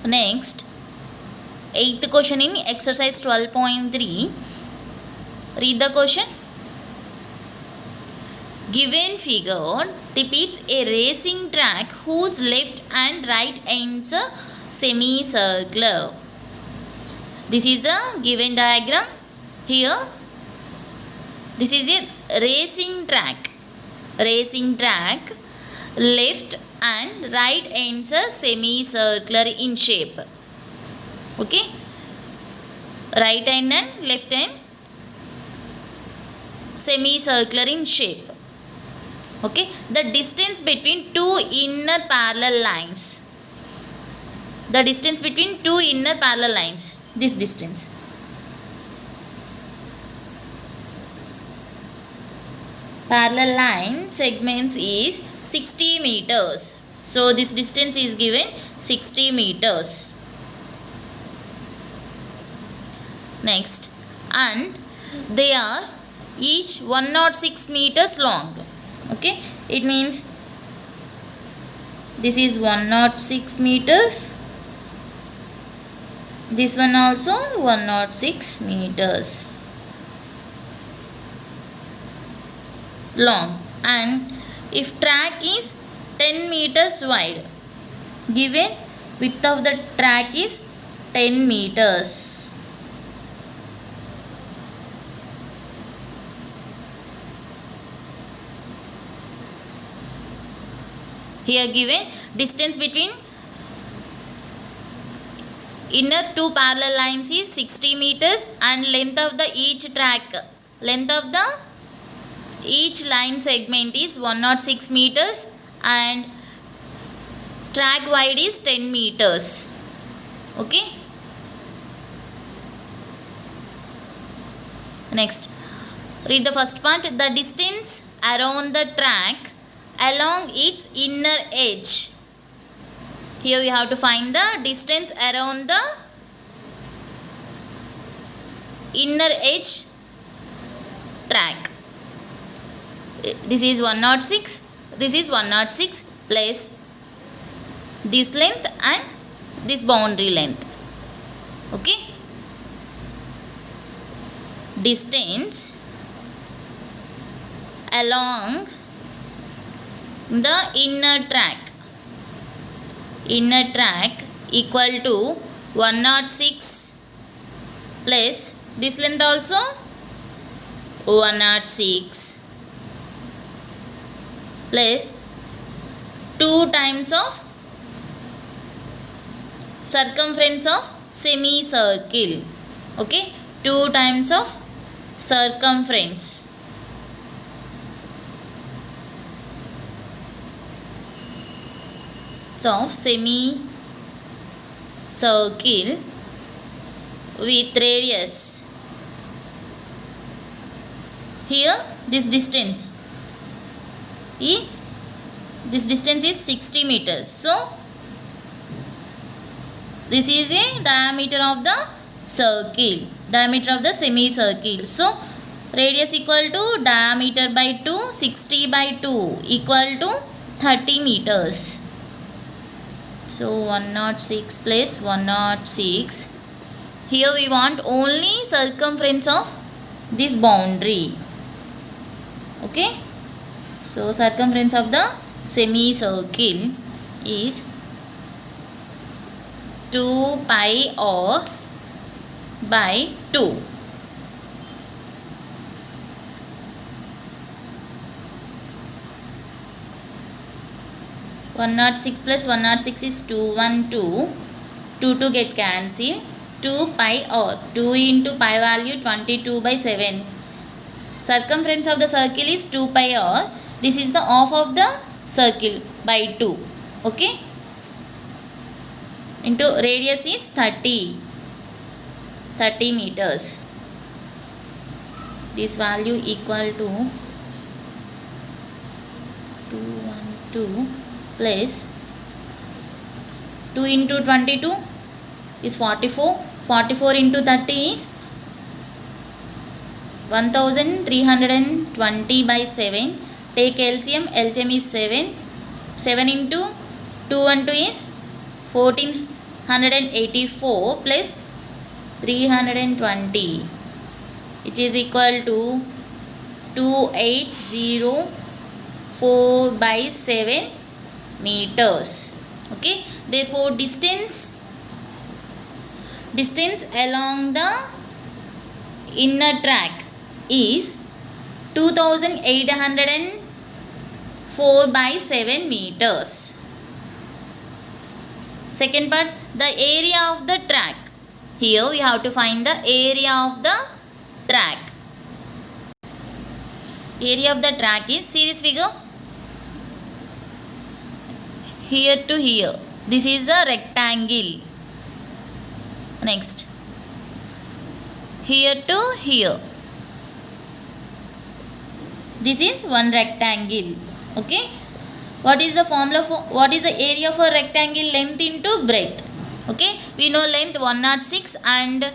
Next, 8th question in exercise 12.3. Read the question. Given figure depicts a racing track whose left and right ends are semicircular. This is the given diagram. Here, this is a racing track. Racing track, left and right ends are semicircular in shape. Okay, right end and left end semicircular in shape. Okay, the distance between two inner parallel lines. The distance between two inner parallel lines. This distance. Parallel line segments is 60 meters. So this distance is given 60 meters. Next, and they are each 106 meters long. Okay, it means this is 106 meters. This one also 106 meters long, and if track is 10 meters wide, given width of the track is 10 meters. Here given distance between inner two parallel lines is 60 meters and length of the each track, length of the each line segment is 106 meters and track wide is 10 meters. Okay. Next, read the first part. The distance around the track along its inner edge. Here we have to find the distance around the inner edge track. This is 106. This is 106 plus this length and this boundary length. Okay. Distance along the inner track equal to 106 plus this length also 106 plus 2 times of circumference of semicircle. Okay, 2 times of circumference of semicircle with radius. Here this distance is 60 meters. So this is a diameter of the circle, diameter of the semicircle. So radius equal to diameter by 2, 60 by 2 equal to 30 meters. So 106 plus 106. Here we want only circumference of this boundary. Okay. So circumference of the semicircle is 2 pi r by 2. One not 6 plus 106 is 212. 2 get cancelled. 2 pi r 2 into pi value 22 by 7. Circumference of the circle is 2 pi r. This is the half of the circle by 2. Okay. Into radius is 30 meters. This value equal to 212 plus 2 into 22 is 44. 44 into 30 is 1320 by 7. Take LCM. LCM is 7. 7 into 212 is 1400 184 plus 320, which is equal to 2804 by 7 meters. Okay, therefore distance along the inner track is 2804 by 7 meters. Second part, the area of the track. Here we have to find the area of the track. Area of the track is, see this figure, here to here, this is a rectangle. Next, here to here, this is one rectangle. Okay, what is the formula for, what is the area for rectangle? Length into breadth. Okay, we know length 106 and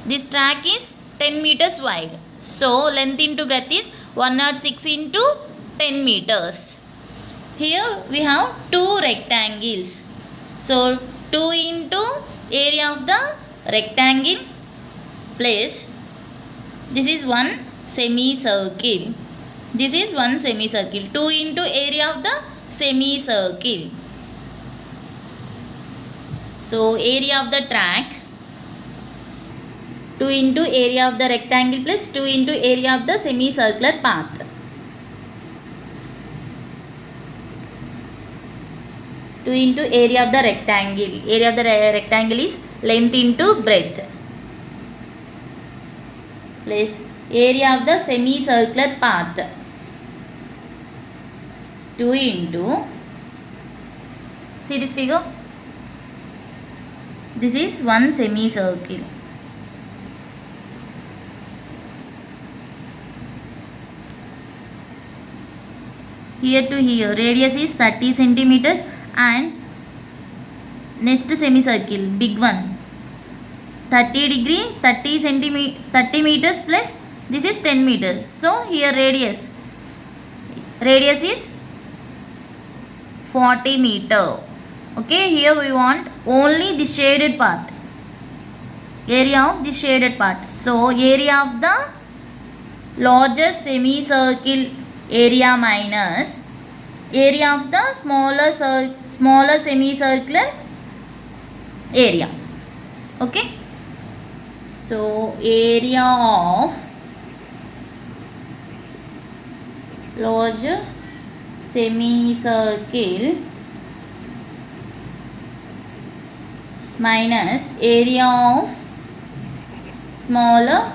this track is 10 meters wide, so length into breadth is 106 into 10 meters. Here we have two rectangles, so 2 into area of the rectangle plus this is one semicircle. This is one semicircle. 2 into area of the semicircle. So area of the track 2 into area of the rectangle plus 2 into area of the semicircular path. Into area of the rectangle. Area of the rectangle is length into breadth plus area of the semicircular path 2 into, see this figure, this is one semicircle. Here to here, radius is 30 centimeters and next semicircle, big one, 30 degree, 30 meters plus this is 10 meters. So here radius is 40 meter. Okay, here we want only the shaded part, area of the shaded part. So area of the larger semicircle area minus area of the smaller semicircular area. Okay, so area of larger semicircle minus area of smaller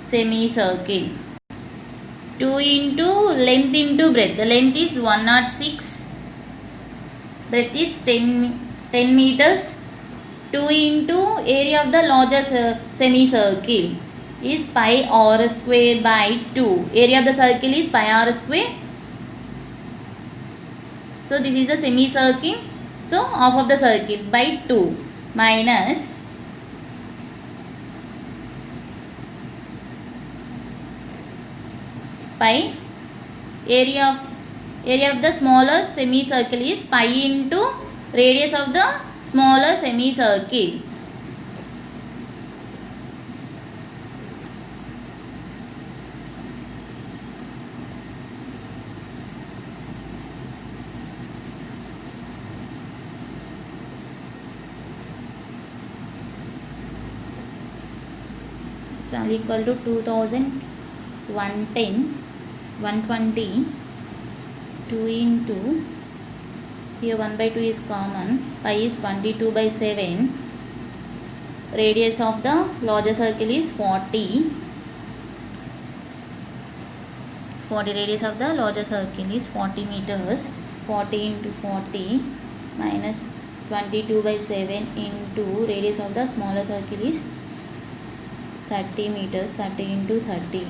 semicircle. 2 into length into breadth. The length is 106, breadth is 10 meters. 2 into area of the larger semicircle is pi r square by 2. Area of the circle is pi r square. So this is the semicircle. So half of the circle by 2 minus pi, area of the smaller semicircle is pi into radius of the smaller semicircle. This value equal to 2110, 120, 2 into, here 1 by 2 is common, pi is 22 by 7, radius of the larger circle is 40, radius of the larger circle is 40 meters, 40 into 40 minus 22 by 7 into radius of the smaller circle is 30 meters, 30 into 30,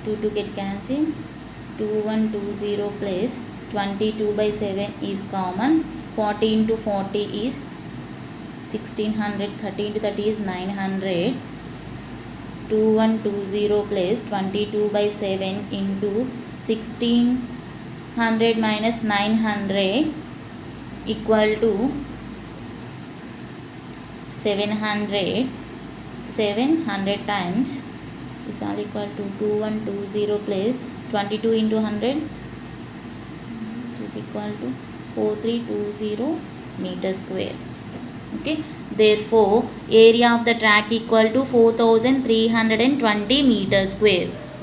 2 to get cancelled, 2120 plus 22 by 7 is common, 40 into 40 is 1600, 30 into 30 is 900, 2120 plus 22 by 7 into 1600 100 minus 900 equal to 700. 700 times is all equal to 2120 plus 22 into 100 is equal to 4320 meter square. Okay, therefore area of the track equal to 4320 meter square.